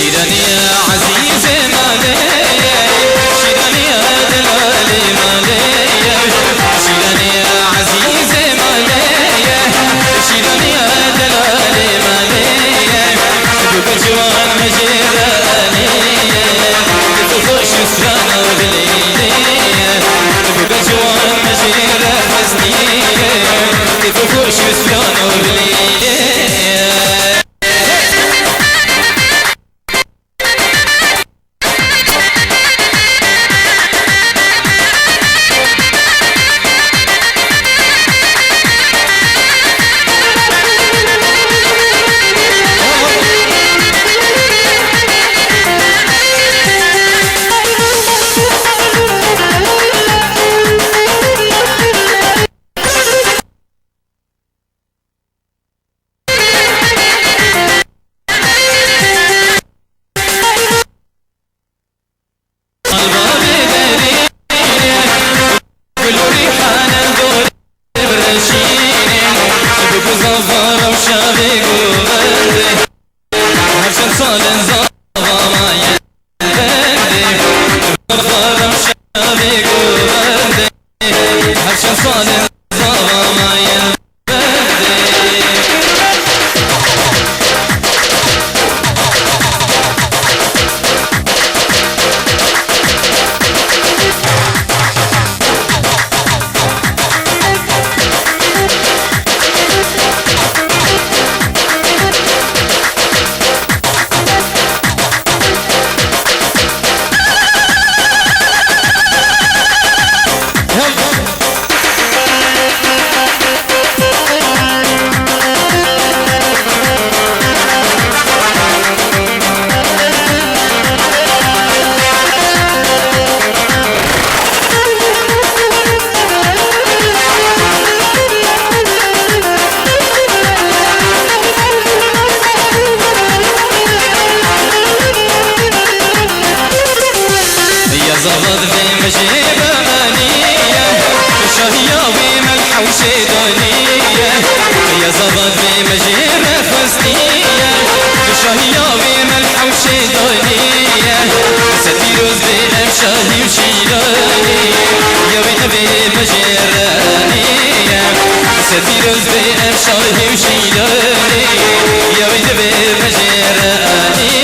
شيراني يا عزيز مالي شيراني يا دلالي مالي شيراني يا عزيز مالي شيراني يا دلالي مالي دوب جوان مجيراني تفوش سرانا وبليلي دوب جوان مجيرة حزني تفوش سرانا وبليلي زغض في مجيبة مانية شهية وملحة وشيدانية يا زغض في مجيبة فلسطينية شهية وملحة وشيدانية ستيروز بأمشاهي وشيلاني يا وين بمجيرانية ستيروز بأمشاهي وشيلاني يا وين بمجيرانية